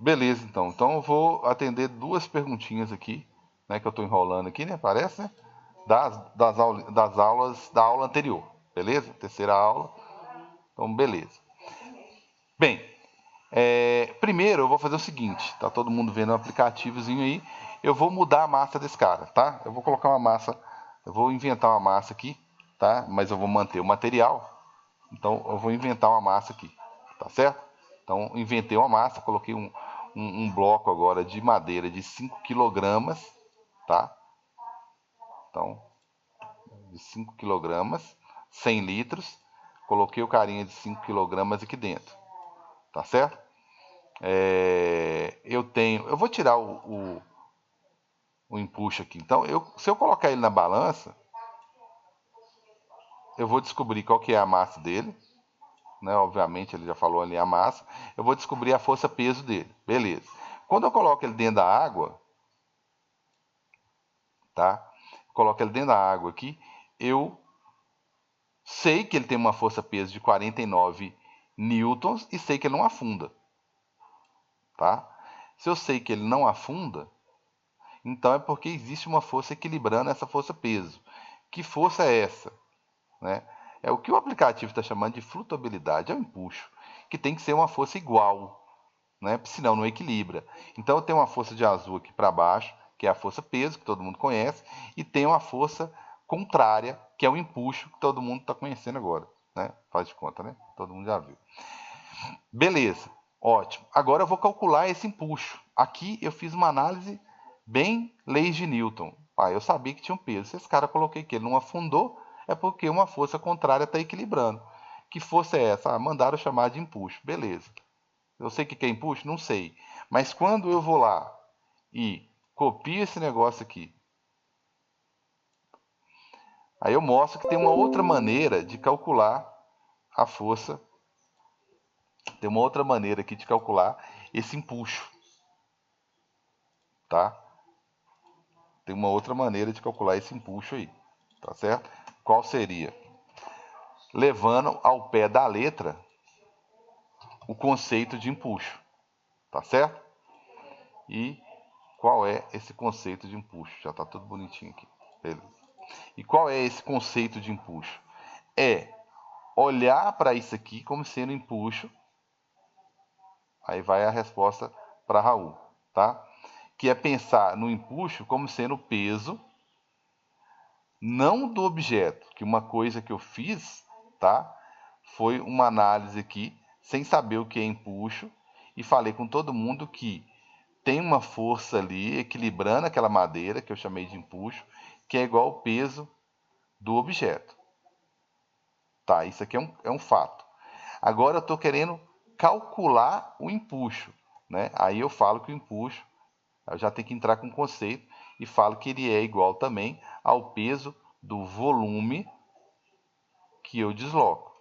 Beleza, então. Então eu vou atender duas perguntinhas aqui, né? Que eu estou enrolando aqui, né? Parece, né? Das aulas da aula anterior. Beleza? Terceira aula. Então, beleza. Bem, primeiro eu vou fazer o seguinte, tá todo mundo vendo o aplicativozinho aí, eu vou mudar a massa desse cara, tá? Eu vou colocar uma massa, eu vou inventar uma massa aqui, tá? Mas eu vou manter o material, então eu vou inventar uma massa aqui, tá certo? Então inventei uma massa, coloquei um bloco agora de madeira de 5 quilogramas, tá? Então, de 5 quilogramas, 100 litros, coloquei o carinha de 5 quilogramas aqui dentro, tá certo? Eu vou tirar o empuxo aqui. Então, se eu colocar ele na balança, eu vou descobrir qual que é a massa dele, né? Obviamente, ele já falou ali a massa. Eu vou descobrir a força-peso dele. Beleza. Quando eu coloco ele dentro da água, tá? Coloco ele dentro da água aqui, eu sei que ele tem uma força-peso de 49 newtons e sei que ele não afunda, tá? Se eu sei que ele não afunda, então é porque existe uma força equilibrando essa força-peso. Que força é essa? Né? É o que o aplicativo está chamando de flutuabilidade, é o empuxo, que tem que ser uma força igual, né? Senão não equilibra. Então eu tenho uma força de azul aqui para baixo, que é a força peso, que todo mundo conhece, e tem uma força contrária, que é o empuxo, que todo mundo está conhecendo agora. Né? Faz de conta, né? Todo mundo já viu. Beleza, ótimo. Agora eu vou calcular esse empuxo. Aqui eu fiz uma análise bem leis de Newton. Eu sabia que tinha um peso. Se esse cara coloquei que ele não afundou, é porque uma força contrária está equilibrando. Que força é essa? Mandaram chamar de empuxo. Beleza. Eu sei o que é empuxo? Não sei. Mas quando eu vou lá e copio esse negócio aqui, aí eu mostro que tem uma outra maneira de calcular a força. Tem uma outra maneira aqui de calcular esse empuxo. Tá? Tem uma outra maneira de calcular esse empuxo aí. Tá certo? Qual seria? Levando ao pé da letra o conceito de empuxo. Tá certo? E qual é esse conceito de empuxo? Já está tudo bonitinho aqui. Beleza. E qual é esse conceito de empuxo? É olhar para isso aqui como sendo empuxo. Aí vai a resposta para Raul, tá? Que é pensar no empuxo como sendo peso, não do objeto. Que uma coisa que eu fiz, tá? Foi uma análise aqui, sem saber o que é empuxo, e falei com todo mundo que tem uma força ali equilibrando aquela madeira, que eu chamei de empuxo, que é igual ao peso do objeto. Tá, isso aqui é um fato. Agora eu estou querendo calcular o empuxo, né? Aí eu falo que o empuxo, eu já tenho que entrar com o conceito, e falo que ele é igual também ao peso do volume que eu desloco,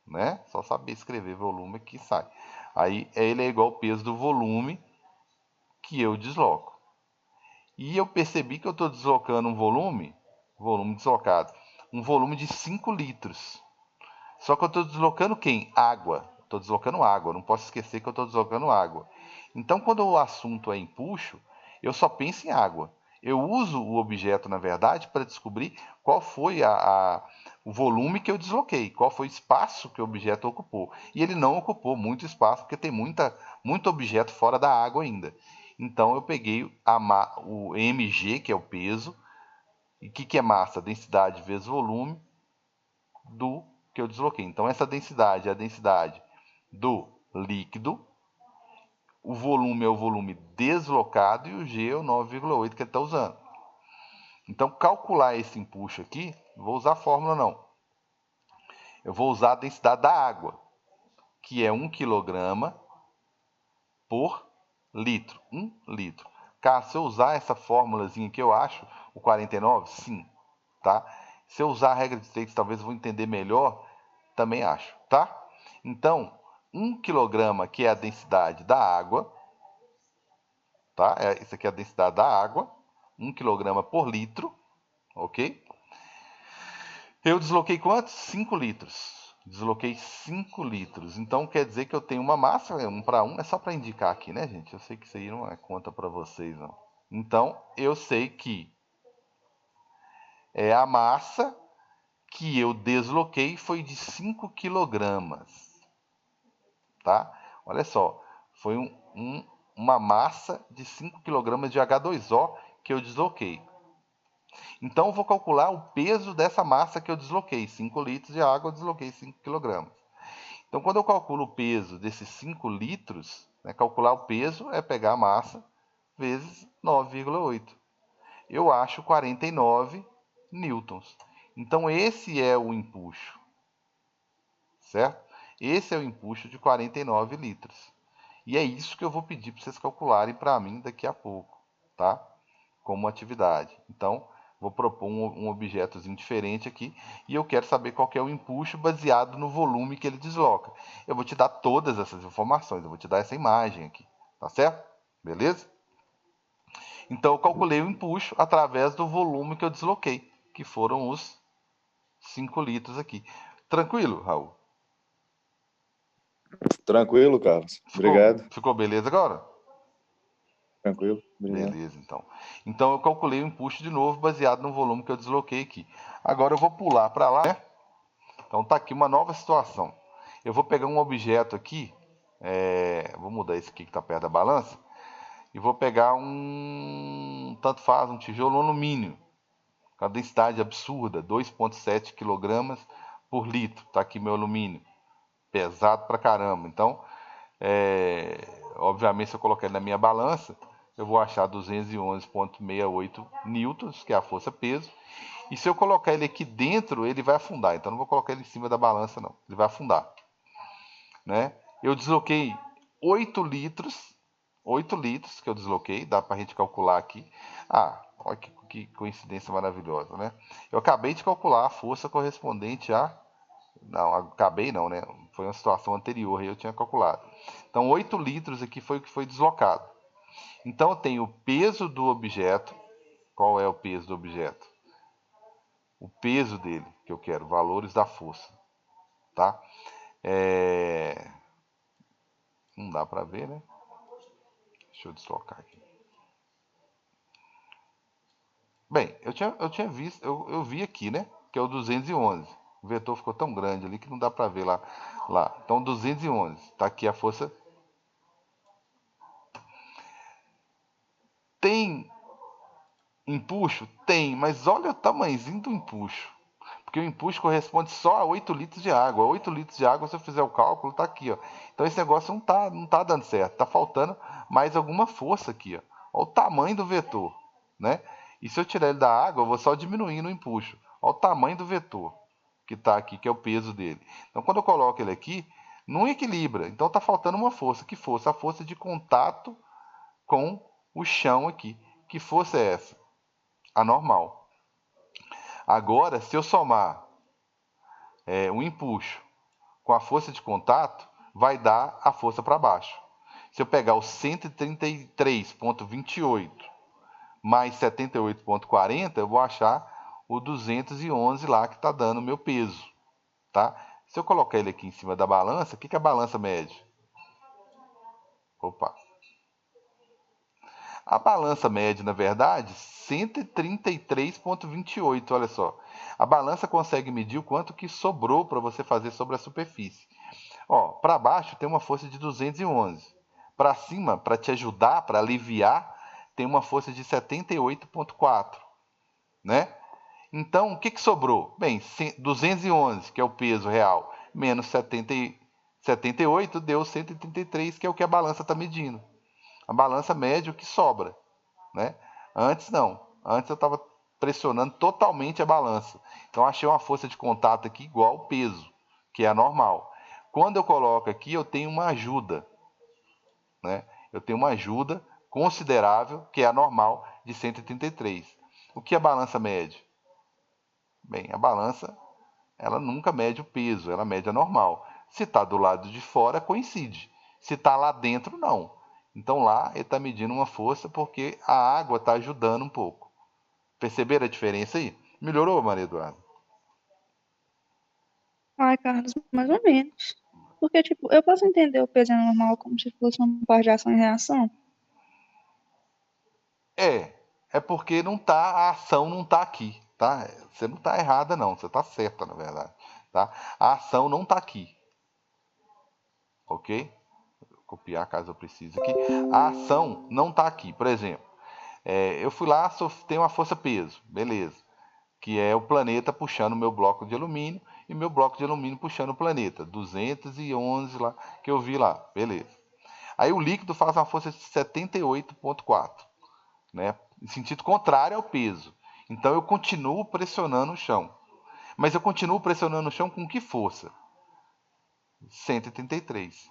né? Só saber escrever volume que sai. Aí ele é igual ao peso do volume que eu desloco. E eu percebi que eu estou deslocando um volume deslocado, um volume de 5 litros. Só que eu estou deslocando quem? Água. Estou deslocando água, não posso esquecer que eu estou deslocando água. Então, quando o assunto é empuxo, eu só penso em água. Eu uso o objeto, na verdade, para descobrir qual foi o volume que eu desloquei, qual foi o espaço que o objeto ocupou. E ele não ocupou muito espaço, porque tem muito objeto fora da água ainda. Então, eu peguei o mg, que é o peso, e o que é massa? Densidade vezes volume do que eu desloquei. Então, essa densidade é a densidade do líquido, o volume é o volume deslocado e o G é o 9,8 que ele está usando. Então, calcular esse empuxo aqui, não vou usar a fórmula não. Eu vou usar a densidade da água, que é 1 kg por litro. 1 litro. Cara, se eu usar essa fórmulazinha que eu acho, o 49, sim. Tá? Se eu usar a regra de três, talvez eu vou entender melhor, também acho. Tá? Então, 1 kg, que é a densidade da água, tá? Isso aqui é a densidade da água, 1 kg por litro, ok? Eu desloquei quantos? 5 litros. Desloquei 5 litros. Então quer dizer que eu tenho uma massa, 1 para 1, é só para indicar aqui, né, gente? Eu sei que isso aí não é conta para vocês, não. Então eu sei que a massa que eu desloquei foi de 5 quilogramas, tá? Olha só, foi uma massa de 5 quilogramas de H2O que eu desloquei. Então eu vou calcular o peso dessa massa que eu desloquei. 5 litros de água eu desloquei 5 quilogramas. Então quando eu calculo o peso desses 5 litros, né, calcular o peso é pegar a massa vezes 9,8. Eu acho 49 newtons. Então esse é o empuxo, certo? Esse é o empuxo de 49 litros. E é isso que eu vou pedir para vocês calcularem para mim daqui a pouco, tá? Como atividade. Então, vou propor um objetozinho diferente aqui e eu quero saber qual que é o empuxo baseado no volume que ele desloca. Eu vou te dar todas essas informações, eu vou te dar essa imagem aqui, tá certo? Beleza? Então, eu calculei o empuxo através do volume que eu desloquei, que foram os 5 litros aqui. Tranquilo, Raul? Tranquilo, Carlos. Ficou, Obrigado. ficou beleza agora? Tranquilo. Obrigado. Beleza, então. Então eu calculei o empuxo de novo baseado no volume que eu desloquei aqui. Agora eu vou pular para lá, né? Então tá aqui uma nova situação. Eu vou pegar um objeto aqui, vou mudar esse aqui que está perto da balança, e vou pegar tanto faz, um tijolo alumínio, com a densidade absurda, 2,7 kg por litro. Tá aqui meu alumínio, pesado pra caramba. Então, obviamente, se eu colocar ele na minha balança, eu vou achar 211,68 newtons, que é a força-peso. E se eu colocar ele aqui dentro, ele vai afundar. Então, não vou colocar ele em cima da balança, não. Ele vai afundar, né? Eu desloquei 8 litros. 8 litros que eu desloquei. Dá pra gente calcular aqui. Olha que coincidência maravilhosa, né? Eu acabei de calcular a força correspondente a... Não, acabei não, né? Foi uma situação anterior e eu tinha calculado. Então, 8 litros aqui foi o que foi deslocado. Então, eu tenho o peso do objeto. Qual é o peso do objeto? O peso dele, que eu quero, valores da força, tá? Não dá para ver, né? Deixa eu deslocar aqui. Bem, eu tinha visto, eu vi aqui, né? Que é o 211. O vetor ficou tão grande ali que não dá para ver lá. Então, 211. Tá aqui a força. Tem empuxo? Tem, mas olha o tamanhozinho do empuxo. Porque o empuxo corresponde só a 8 litros de água. 8 litros de água, se eu fizer o cálculo, tá aqui, ó. Então esse negócio não tá dando certo. Tá faltando mais alguma força aqui, ó. Olha o tamanho do vetor, né? E se eu tirar ele da água, eu vou só diminuindo o empuxo. Olha o tamanho do vetor que tá aqui, que é o peso dele. Então quando eu coloco ele aqui, não equilibra. Então tá faltando uma força. Que força? A força de contato com o chão aqui. Que força é essa? A normal. Agora, se eu somar um empuxo com a força de contato, vai dar a força para baixo. Se eu pegar o 133,28 mais 78,40, eu vou achar o 211 lá que está dando o meu peso, tá? Se eu colocar ele aqui em cima da balança, o que a balança mede? Opa! A balança mede, na verdade, 133,28, olha só. A balança consegue medir o quanto que sobrou para você fazer sobre a superfície. Ó, para baixo tem uma força de 211. Para cima, para te ajudar, para aliviar, tem uma força de 78,4, né? Então, o que sobrou? Bem, 211, que é o peso real, menos 78 deu 133, que é o que a balança está medindo. A balança mede o que sobra, né? Antes não. Antes eu estava pressionando totalmente a balança. Então achei uma força de contato aqui igual ao peso, que é a normal. Quando eu coloco aqui, eu tenho uma ajuda, né? Eu tenho uma ajuda considerável, que é a normal, de 133. O que a balança mede? Bem, a balança, ela nunca mede o peso, ela mede a normal. Se está do lado de fora, coincide. Se está lá dentro, não. Então lá ele está medindo uma força porque a água está ajudando um pouco. Perceberam a diferença aí? Melhorou, Maria Eduarda? Ai, Carlos, mais ou menos. Porque, tipo, eu posso entender o peso normal como se fosse uma parte de ação e reação. É porque não tá, a ação não tá aqui, tá? Você não tá errada não, você tá certa, na verdade, tá? A ação não tá aqui, ok? Vou copiar caso eu precise aqui. A ação não tá aqui, por exemplo, eu fui lá, tem uma força-peso, beleza. Que é o planeta puxando o meu bloco de alumínio e meu bloco de alumínio puxando o planeta. 211 lá, que eu vi lá, beleza. Aí o líquido faz uma força de 78,4, né? Em sentido contrário ao peso. Então eu continuo pressionando o chão. Mas eu continuo pressionando o chão com que força? 133.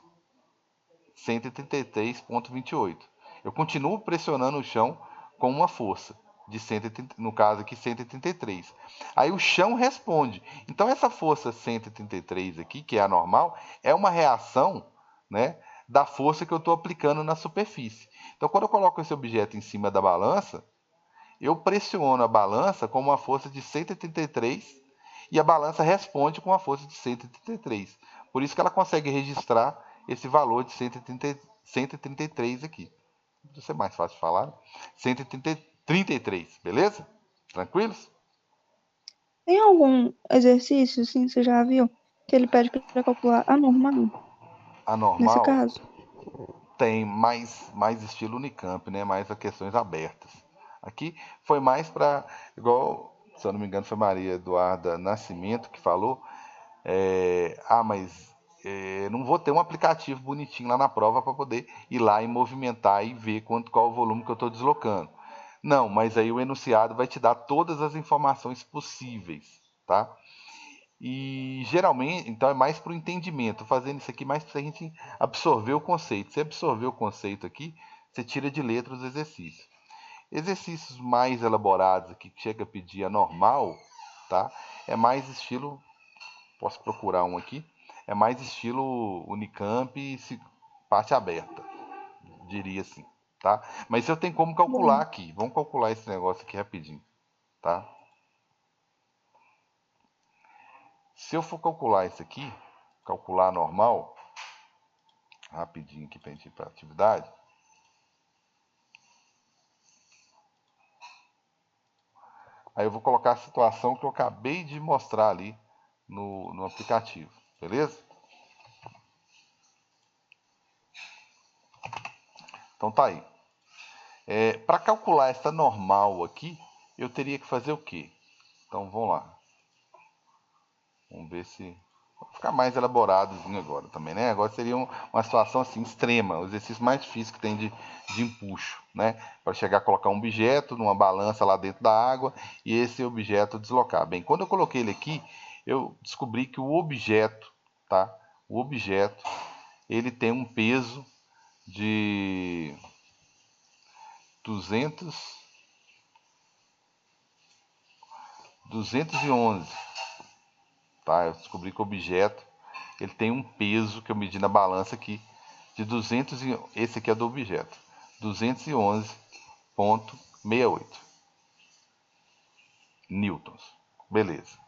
133,28. Eu continuo pressionando o chão com uma força de 130, no caso aqui 133. Aí o chão responde. Então essa força 133 aqui, que é a normal, é uma reação, né, da força que eu estou aplicando na superfície. Então quando eu coloco esse objeto em cima da balança, eu pressiono a balança com uma força de 133 e a balança responde com uma força de 133. Por isso que ela consegue registrar esse valor de 133 aqui. Isso é mais fácil de falar. 133, beleza? Tranquilos? Tem algum exercício, assim, você já viu, que ele pede para calcular a normal, nesse Anormal caso? tem mais estilo Unicamp, né? Mais a questões abertas. Aqui foi mais para, igual, se eu não me engano, foi Maria Eduarda Nascimento que falou, mas não vou ter um aplicativo bonitinho lá na prova para poder ir lá e movimentar e ver qual o volume que eu estou deslocando. Não, mas aí o enunciado vai te dar todas as informações possíveis, tá? E geralmente, então é mais para o entendimento, fazendo isso aqui mais para a gente absorver o conceito. Se absorver o conceito aqui, você tira de letra os exercícios. Exercícios mais elaborados aqui, que chega a pedir a normal, tá? É mais estilo, posso procurar um aqui, é mais estilo Unicamp, parte aberta, diria assim, tá? Mas eu tenho como calcular Bom, aqui, vamos calcular esse negócio aqui rapidinho, tá? Se eu for calcular isso aqui, calcular normal, rapidinho aqui para a gente ir para a atividade. Aí eu vou colocar a situação que eu acabei de mostrar ali no aplicativo, beleza? Então tá aí. Para calcular essa normal aqui, eu teria que fazer o quê? Então vamos lá. Vamos ver se. Vou ficar mais elaboradozinho agora também, né? Agora seria uma situação assim extrema, o exercício mais difícil que tem de empuxo, né? Para chegar a colocar um objeto numa balança lá dentro da água e esse objeto deslocar. Bem, quando eu coloquei ele aqui, eu descobri que o objeto, tá? O objeto, ele tem um peso de 200, 211, tá? Eu descobri que o objeto ele tem um peso que eu medi na balança aqui de 200 esse aqui é do objeto, 211,68 newtons. Beleza.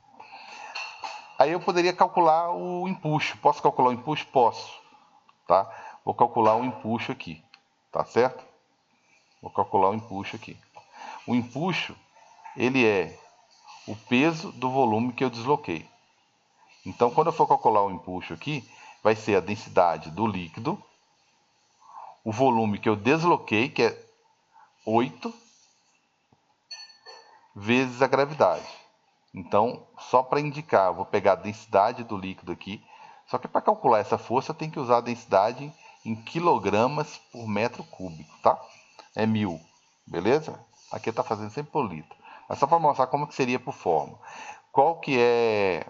Aí eu poderia calcular o empuxo. Posso calcular o empuxo? Posso, tá? Vou calcular o empuxo aqui, tá certo? Vou calcular o empuxo aqui. O empuxo, ele é o peso do volume que eu desloquei. Então, quando eu for calcular o empuxo aqui, vai ser a densidade do líquido, o volume que eu desloquei, que é 8, vezes a gravidade. Então, só para indicar, eu vou pegar a densidade do líquido aqui. Só que para calcular essa força, eu tenho que usar a densidade em quilogramas por metro cúbico, tá? É 1000, beleza? Aqui está fazendo sempre por litro. Mas só para mostrar como que seria por forma. Qual que é...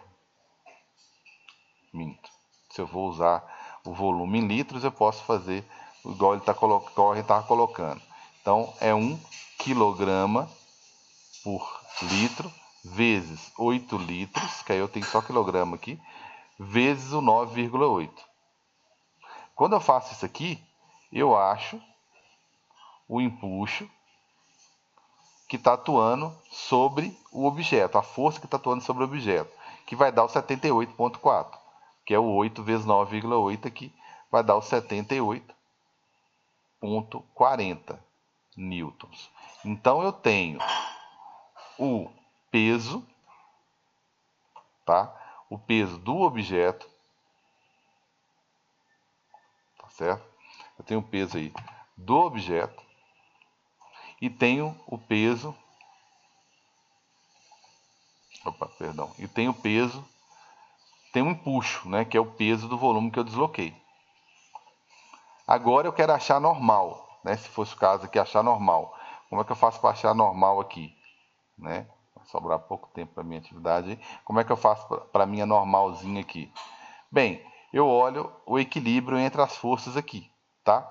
Minto. Se eu vou usar o volume em litros, eu posso fazer igual ele estava colocando. Então, é 1 quilograma por litro vezes 8 litros, que aí eu tenho só quilograma aqui, vezes o 9,8. Quando eu faço isso aqui, eu acho o empuxo que está atuando sobre o objeto, a força que está atuando sobre o objeto. que vai dar o 78,4, que é o 8 vezes 9,8 aqui, vai dar o 78,40 newtons. Então, eu tenho o peso, tá? O peso do objeto, tá certo? Eu tenho o peso aí do objeto e tenho o peso, e tenho o peso, tem um empuxo, né, que é o peso do volume que eu desloquei. Agora eu quero achar normal, né? Se fosse o caso aqui, achar normal. Como é que eu faço para achar normal aqui, né? Vai sobrar pouco tempo para minha atividade. Como é que eu faço para minha normalzinha aqui? Bem, eu olho o equilíbrio entre as forças aqui, tá?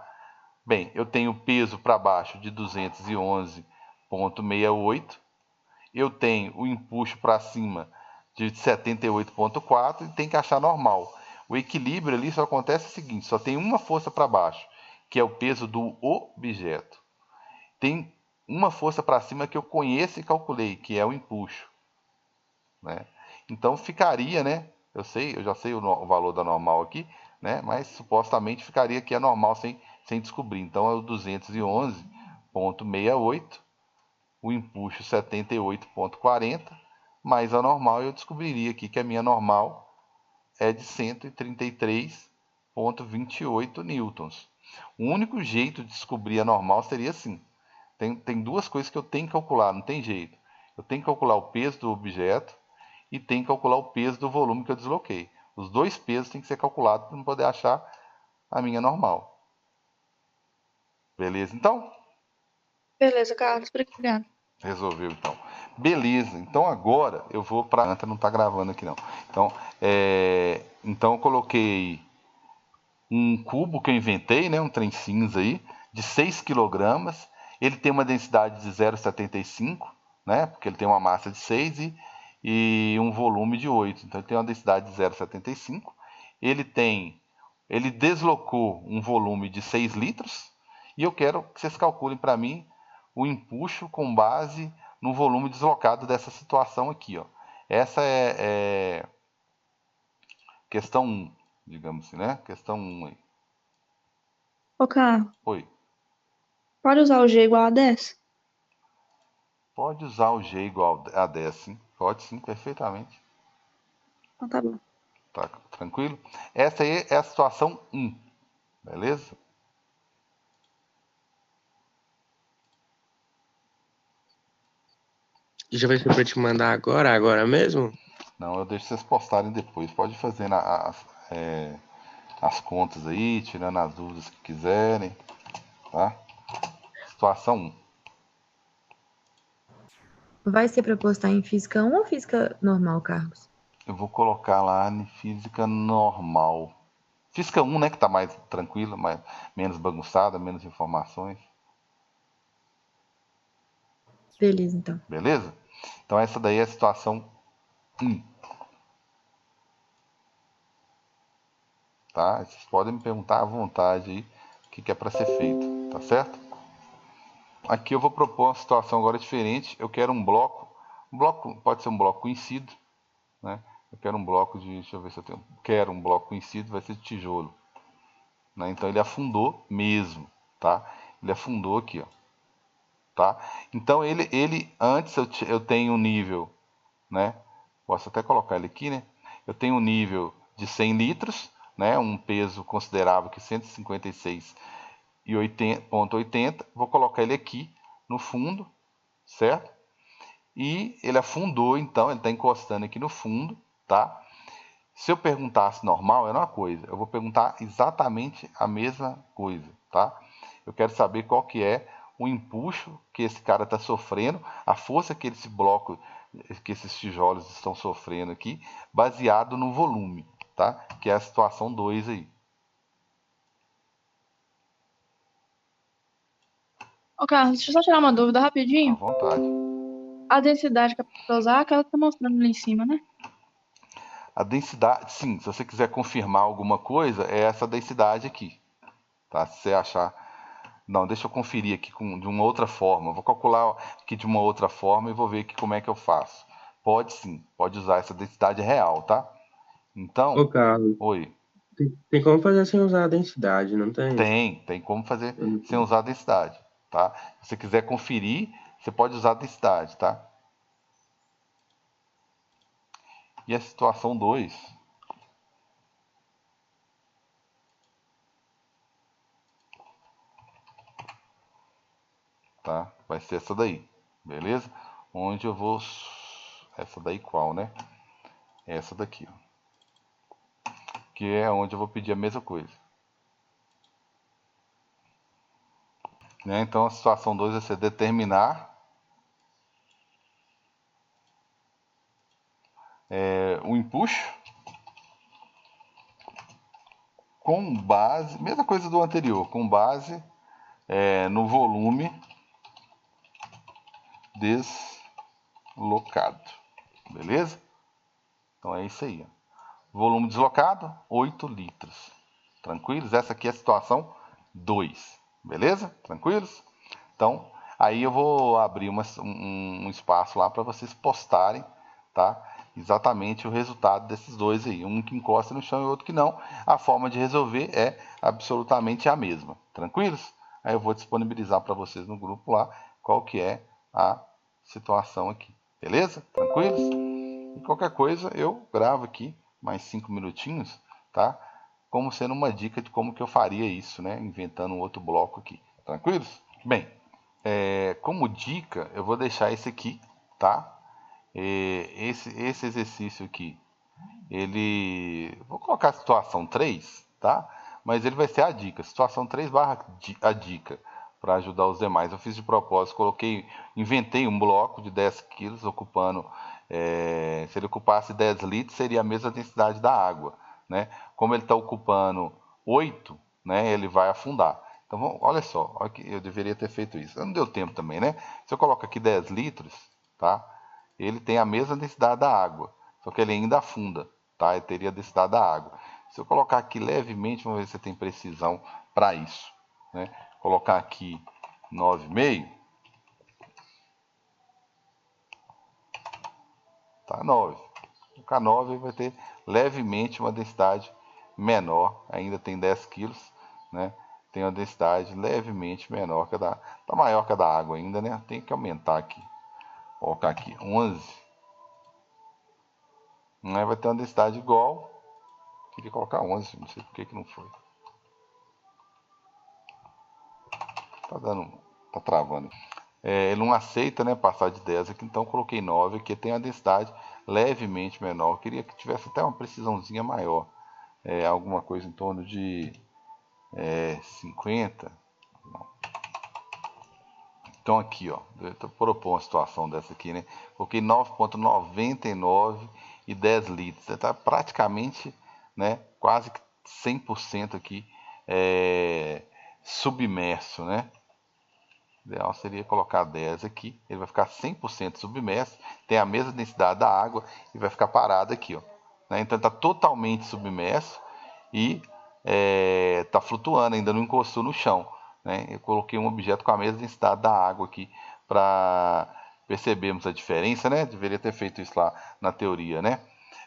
Bem, eu tenho peso para baixo de 211,68. Eu tenho o empuxo para cima de 78,4 e tem que achar normal. O equilíbrio ali só acontece o seguinte, só tem uma força para baixo, que é o peso do objeto. Tem uma força para cima que eu conheço e calculei, que é o empuxo, né? Então ficaria, né? Eu já sei o valor da normal aqui, né? Mas supostamente ficaria aqui a normal sem descobrir. Então é o 211,68, o empuxo 78,40, mais a normal eu descobriria aqui que a minha normal é de 133,28 newtons. O único jeito de descobrir a normal seria assim. Tem duas coisas que eu tenho que calcular, não tem jeito. Eu tenho que calcular o peso do objeto e tenho que calcular o peso do volume que eu desloquei. Os dois pesos têm que ser calculados para não poder achar a minha normal. Beleza, então? Beleza, Carlos, obrigado. Resolveu, então. Beleza, então agora eu vou para... Não está gravando aqui, não. Então eu coloquei um cubo que eu inventei, né, um trem cinza aí, de 6 kg. Ele tem uma densidade de 0,75, né, porque ele tem uma massa de 6 e um volume de 8. Então ele tem uma densidade de 0,75. Ele deslocou um volume de 6 litros e eu quero que vocês calculem para mim o empuxo com base no volume deslocado dessa situação aqui, ó. Essa é questão 1, digamos assim, né? Questão 1 aí. Ô, Carlos, Oi. pode usar o G igual a 10? Pode usar o G igual a 10, sim. Pode sim, perfeitamente. Então tá bom. Tá tranquilo? Essa aí é a situação 1, beleza? Já vai ser pra te mandar agora mesmo? Não, eu deixo vocês postarem depois. Pode fazer as contas aí, tirando as dúvidas que quiserem, tá? Situação 1. Vai ser para postar em física 1 ou física normal, Carlos? Eu vou colocar lá em física normal. Física 1, né, que tá mais tranquila, menos bagunçada, menos informações. Beleza, então. Beleza? Então essa daí é a situação 1. Tá? Vocês podem me perguntar à vontade aí o que é para ser feito, tá certo? Aqui eu vou propor uma situação agora diferente. Eu quero um bloco pode ser um bloco conhecido, né? Eu quero um bloco de, deixa eu ver se eu tenho, quero um bloco conhecido, vai ser de tijolo, né? Então ele afundou mesmo, tá? Ele afundou aqui, ó, tá? Então ele antes eu tenho um nível, né? Posso até colocar ele aqui, né? Eu tenho um nível de 100 litros, né? Um peso considerável que 156,80. Vou colocar ele aqui no fundo, certo? E ele afundou, então ele está encostando aqui no fundo, tá? Se eu perguntasse normal, era uma coisa. Eu vou perguntar exatamente a mesma coisa, tá? Eu quero saber qual que é o empuxo que esse cara está sofrendo, a força que esse bloco, que esses tijolos estão sofrendo aqui, baseado no volume, tá? Que é a situação 2 aí. Ô, Carlos, deixa eu só tirar uma dúvida À rapidinho. vontade. A densidade que é pra usar é aquela que tá mostrando ali em cima, né? A densidade, sim, se você quiser confirmar alguma coisa, é essa densidade aqui, tá? Se você achar... Não, deixa eu conferir aqui de uma outra forma. Vou calcular aqui de uma outra forma e vou ver aqui como é que eu faço, Pode sim, pode usar essa densidade real, tá? Então, Ô, Carlos, oi. tem como fazer sem usar a densidade, não tem? Tem como fazer sem usar a densidade, tá? Se você quiser conferir, você pode usar a densidade, tá? E a situação 2, tá? Vai ser essa daí, beleza? Onde eu vou... Essa daí qual, né? Essa daqui, ó. Que é onde eu vou pedir a mesma coisa. Né? Então a situação 2 vai ser determinar o empuxo com base, mesma coisa do anterior, com base no volume deslocado, beleza? Então é isso aí, ó. Volume deslocado, 8 litros, tranquilos? Essa aqui é a situação 2, beleza? Tranquilos? Então, aí eu vou abrir um espaço lá para vocês postarem, tá? Exatamente o resultado desses dois aí, um que encosta no chão e outro que não. A forma de resolver é absolutamente a mesma, tranquilos? Aí eu vou disponibilizar para vocês no grupo lá qual que é a situação aqui, beleza? Tranquilos? E qualquer coisa eu gravo aqui mais 5 minutinhos, tá? Como sendo uma dica de como que eu faria isso, né? Inventando um outro bloco aqui, tranquilos? Bem, como dica, eu vou deixar esse aqui, tá? Esse exercício aqui, vou colocar a situação 3, tá? Mas ele vai ser a dica, situação 3 barra a dica, para ajudar os demais. Eu fiz de propósito, inventei um bloco de 10 quilos, ocupando, se ele ocupasse 10 litros, seria a mesma densidade da água, né? Como ele está ocupando 8, né, ele vai afundar. Então, olha só, olha que eu deveria ter feito isso. Não deu tempo também, né? Se eu coloco aqui 10 litros, tá? Ele tem a mesma densidade da água, só que ele ainda afunda, tá? Ele teria a densidade da água. Se eu colocar aqui levemente, vamos ver se tem precisão para isso, né? Colocar aqui 9,5, tá? 9. Colocar 9 vai ter levemente uma densidade menor, ainda tem 10 quilos, né? Tem uma densidade levemente menor que a da... Tá maior que a da água ainda, né? Tem que aumentar aqui. Colocar aqui 11. Né? Vai ter uma densidade igual. Queria colocar 11, não sei por que não foi. Tá travando. Ele não aceita, né, passar de 10 aqui, então coloquei 9 aqui, tem a densidade levemente menor. Eu queria que tivesse até uma precisãozinha maior. Alguma coisa em torno de 50. Não. Então aqui, ó, eu tô propondo uma situação dessa aqui, né? Coloquei 9,99 e 10 litros. Está praticamente, né, quase que 100% aqui submerso, né? O ideal seria colocar 10 aqui, ele vai ficar 100% submerso, tem a mesma densidade da água e vai ficar parado aqui, ó. Né? Então está totalmente submerso e está flutuando, ainda não encostou no chão. Né? Eu coloquei um objeto com a mesma densidade da água aqui para percebermos a diferença, né? Deveria ter feito isso lá na teoria, né?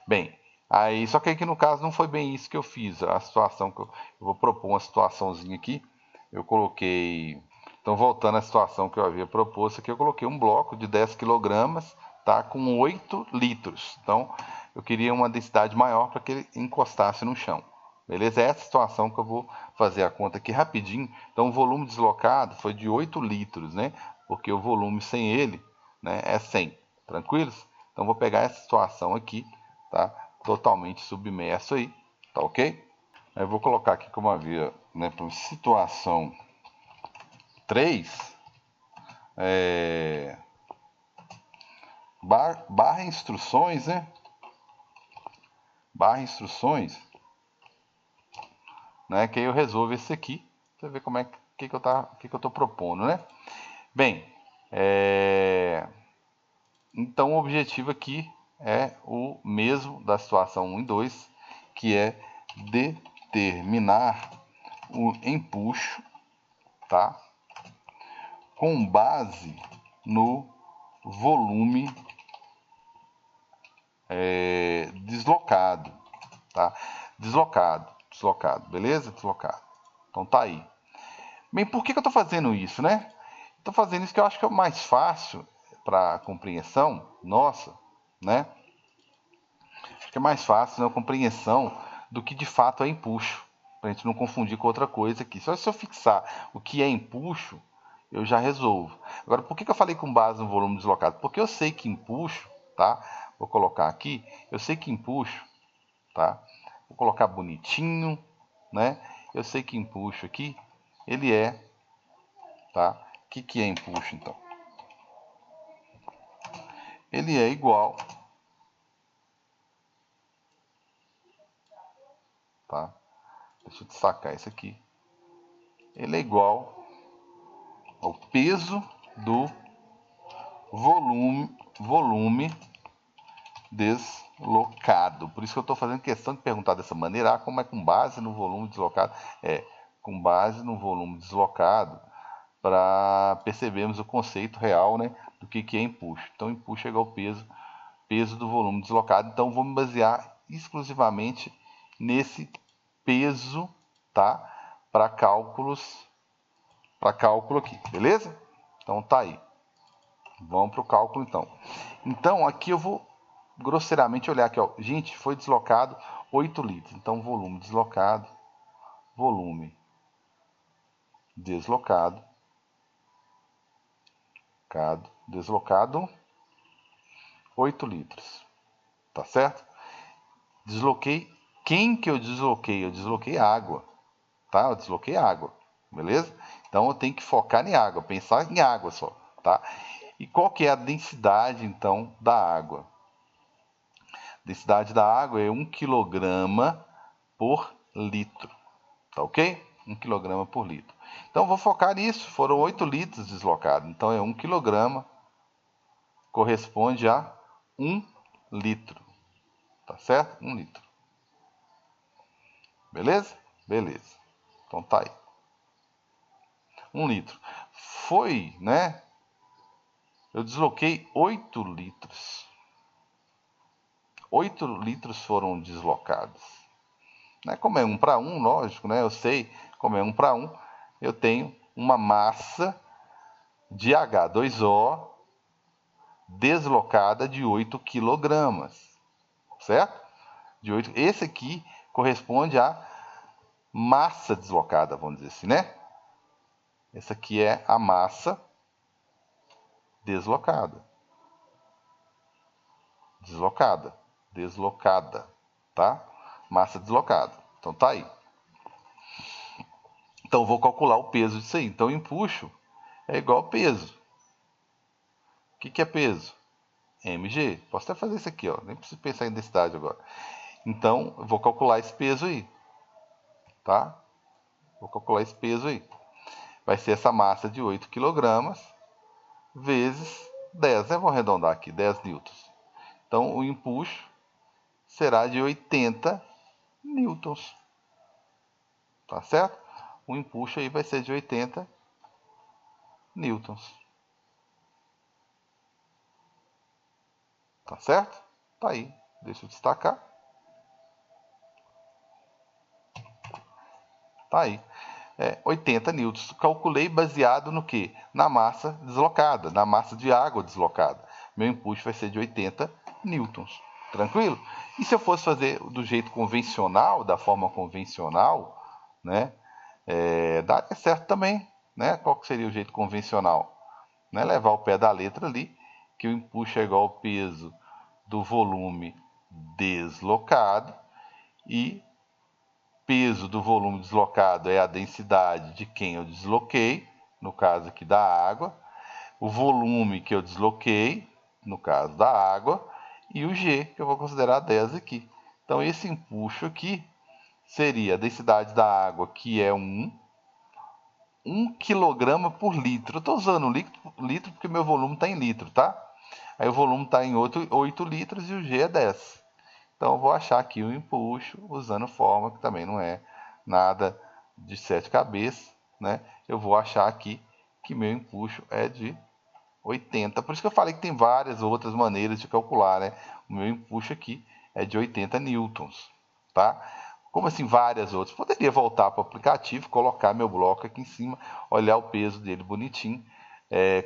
Bem, aí só que aqui no caso não foi bem isso que eu fiz. A situação que eu vou propor uma situaçãozinha aqui. Eu coloquei. Então, voltando à situação que eu havia proposto aqui, eu coloquei um bloco de 10 kg, tá, com 8 litros. Então, eu queria uma densidade maior para que ele encostasse no chão. Beleza? É essa situação que eu vou fazer a conta aqui rapidinho. Então, o volume deslocado foi de 8 litros, né? Porque o volume sem ele, né, é 100. Tranquilos? Então, vou pegar essa situação aqui, tá? Totalmente submerso aí, tá ok? Aí eu vou colocar aqui como havia, né, para situação 3, barra instruções, né? Barra instruções, né? Que aí eu resolvo esse aqui. Pra você ver como é que eu tô propondo, né? Bem, então o objetivo aqui é o mesmo da situação 1 e 2, que é determinar o empuxo, tá? Com base no volume deslocado, tá? Deslocado, beleza? Deslocado. Então tá aí. Bem, por que eu estou fazendo isso, né? Estou fazendo isso que eu acho que é o mais fácil para compreensão nossa, né? Acho que é mais fácil, né, a compreensão do que de fato é empuxo, para a gente não confundir com outra coisa aqui. Só se eu fixar o que é empuxo, eu já resolvo. Agora, por que eu falei com base no volume deslocado? Porque eu sei que empuxo, tá? Vou colocar aqui, eu sei que empuxo, tá? Vou colocar bonitinho, né? Eu sei que empuxo aqui, ele é, tá? O que é empuxo, então? Ele é igual, tá? Deixa eu destacar isso aqui. Ele é igual ao peso do volume deslocado. Por isso que eu estou fazendo questão de perguntar dessa maneira, como é com base no volume deslocado? Com base no volume deslocado, para percebermos o conceito real, né, do que é empuxo. Então, empuxo é igual ao peso do volume deslocado. Então, vou me basear exclusivamente nesse peso, tá? Para cálculo aqui, beleza? Então, tá aí. Vamos para o cálculo, então. Então, aqui eu vou grosseiramente olhar aqui, ó. Gente, foi deslocado 8 litros. Então, volume deslocado, 8 litros. Tá certo? Desloquei. Quem que eu desloquei? Eu desloquei água. Tá? Eu desloquei água. Beleza? Então, eu tenho que focar em água, pensar em água só, tá? E qual que é a densidade, então, da água? A densidade da água é 1 kg por litro. Tá ok? 1 kg por litro. Então, vou focar nisso. Foram 8 litros deslocados. Então, é 1 kg corresponde a 1 litro. Tá certo? 1 litro. Beleza? Beleza. Então, tá aí. 1 litro. Foi, né? Eu desloquei 8 litros. 8 litros foram deslocados. Né? Como é 1 para 1, lógico, né? Eu sei, como é 1 para 1, eu tenho uma massa de H2O deslocada de 8 kg. Certo? Esse aqui corresponde à massa deslocada, vamos dizer assim, né? Essa aqui é a massa deslocada. Deslocada, tá? Massa deslocada. Então tá aí. Então eu vou calcular o peso disso aí. Então empuxo é igual a peso. O que é peso? mg. Posso até fazer isso aqui, ó. Nem preciso pensar em densidade agora. Então eu vou calcular esse peso aí, tá? Vou calcular esse peso aí. Vai ser essa massa de 8 kg vezes 10, né? Vou arredondar aqui, 10 newtons. Então o empuxo será de 80 newtons. Tá certo? O empuxo aí vai ser de 80 newtons. Tá certo? Tá aí. Deixa eu destacar. Tá aí. 80 newtons. Calculei baseado no quê? Na massa deslocada, na massa de água deslocada. Meu empuxo vai ser de 80 newtons. Tranquilo? E se eu fosse fazer do jeito convencional, da forma convencional, né? Daria certo também, né? Qual que seria o jeito convencional? Né? Levar o pé da letra ali, que o empuxo é igual ao peso do volume deslocado e peso do volume deslocado é a densidade de quem eu desloquei, no caso aqui da água, o volume que eu desloquei, no caso da água, e o G, que eu vou considerar 10 aqui. Então, esse empuxo aqui seria a densidade da água, que é 1 kg por litro. Eu estou usando litro porque meu volume está em litro, tá? Aí o volume está em 8 litros e o G é 10. Então, eu vou achar aqui o empuxo usando fórmula, que também não é nada de 7 cabeças, né? Eu vou achar aqui que meu empuxo é de 80. Por isso que eu falei que tem várias outras maneiras de calcular, né? O meu empuxo aqui é de 80 newtons, tá? Como assim várias outras? Poderia voltar para o aplicativo, colocar meu bloco aqui em cima, olhar o peso dele bonitinho,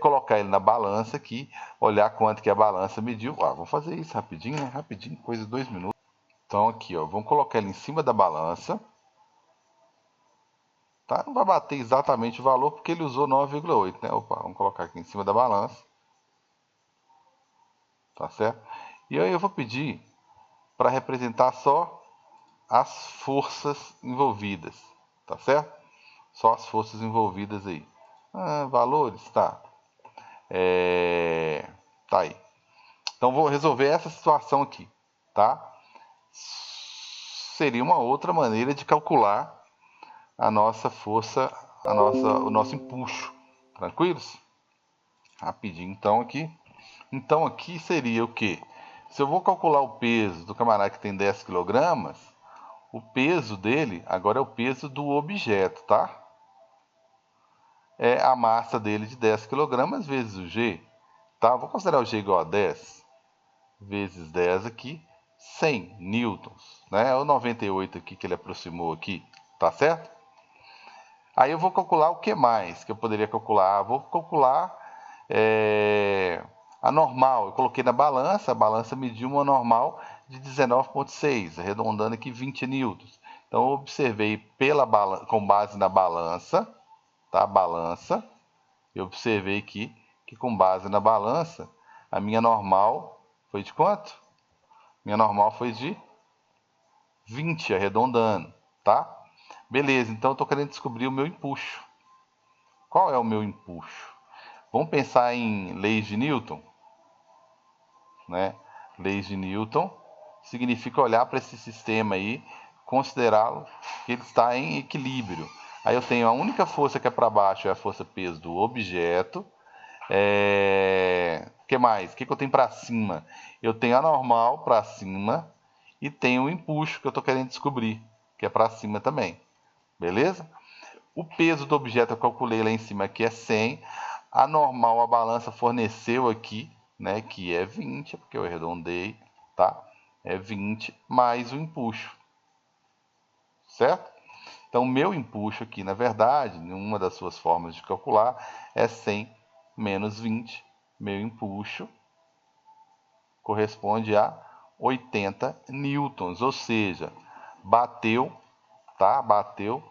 colocar ele na balança aqui, olhar quanto que a balança mediu. Vamos fazer isso rapidinho, né? Rapidinho, coisa de 2 minutos. Então aqui, ó, vamos colocar ele em cima da balança. Tá? Não vai bater exatamente o valor porque ele usou 9,8, né? Opa, vamos colocar aqui em cima da balança. Tá certo? E aí eu vou pedir para representar só as forças envolvidas, tá certo? Só as forças envolvidas aí. Valores, tá. Tá aí. Então vou resolver essa situação aqui, tá? Seria uma outra maneira de calcular a nossa força, o nosso empuxo. Tranquilos? Rapidinho então aqui. Então aqui seria o quê? Se eu vou calcular o peso do camarada que tem 10 kg, o peso dele agora é o peso do objeto, tá? É a massa dele de 10 kg vezes o G, tá? Vou considerar o G igual a 10 vezes 10 aqui, 100 newtons, né? É o 98 aqui que ele aproximou aqui, tá certo? Aí eu vou calcular o que mais que eu poderia calcular? Vou calcular a normal. Eu coloquei na balança, a balança mediu uma normal de 19,6, arredondando aqui 20 newtons. Então eu observei com base na balança, tá? Balança. Eu observei aqui que com base na balança, a minha normal foi de quanto? Minha normal foi de 20, arredondando, tá? Beleza, então eu estou querendo descobrir o meu empuxo. Qual é o meu empuxo? Vamos pensar em leis de Newton, né? Leis de Newton significa olhar para esse sistema aí, considerá-lo que ele está em equilíbrio. Aí eu tenho a única força que é para baixo é a força peso do objeto. O que mais? O que eu tenho para cima? Eu tenho a normal para cima e tenho o empuxo que eu estou querendo descobrir, que é para cima também. Beleza? O peso do objeto eu calculei lá em cima, que é 100. A normal, a balança forneceu aqui, né, que é 20, porque eu arredondei, tá? É 20 mais o empuxo, certo? Então, meu empuxo aqui, na verdade, uma das suas formas de calcular é 100 menos 20. Meu empuxo corresponde a 80 newtons, ou seja, bateu, tá? Bateu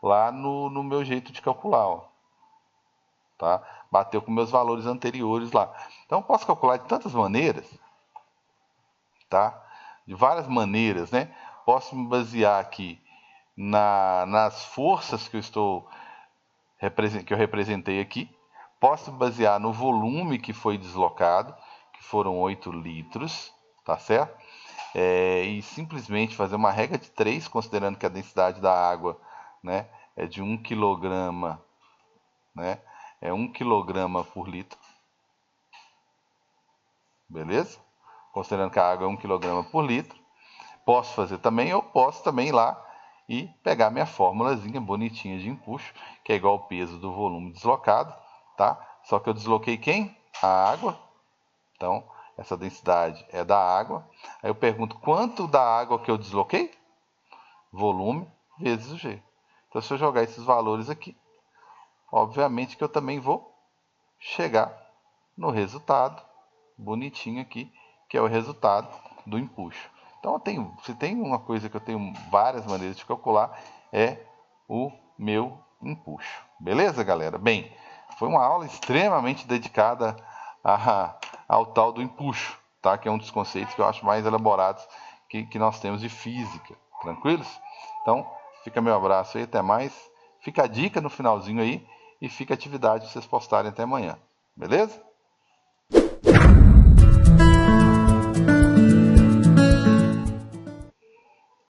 lá no meu jeito de calcular, ó. Tá? Bateu com meus valores anteriores lá. Então, eu posso calcular de tantas maneiras, tá? De várias maneiras, né? Posso me basear aqui nas forças que eu representei aqui. Posso me basear no volume que foi deslocado, que foram 8 litros, tá certo? E simplesmente fazer uma regra de 3, considerando que a densidade da água, né, é de 1 kg, né? É 1 kg por litro. Beleza? Considerando que a água é 1 kg por litro. Posso fazer também, eu posso também ir lá e pegar minha formulazinha bonitinha de empuxo, que é igual ao peso do volume deslocado, tá? Só que eu desloquei quem? A água. Então, essa densidade é da água. Aí eu pergunto, quanto da água que eu desloquei? Volume vezes o G. Então, se eu jogar esses valores aqui, obviamente que eu também vou chegar no resultado bonitinho aqui, que é o resultado do empuxo. Então, se tem uma coisa que eu tenho várias maneiras de calcular, é o meu empuxo. Beleza, galera? Bem, foi uma aula extremamente dedicada ao tal do empuxo, tá? Que é um dos conceitos que eu acho mais elaborados que nós temos de física. Tranquilos? Então, fica meu abraço aí, até mais. Fica a dica no finalzinho aí e fica a atividade para vocês postarem até amanhã. Beleza?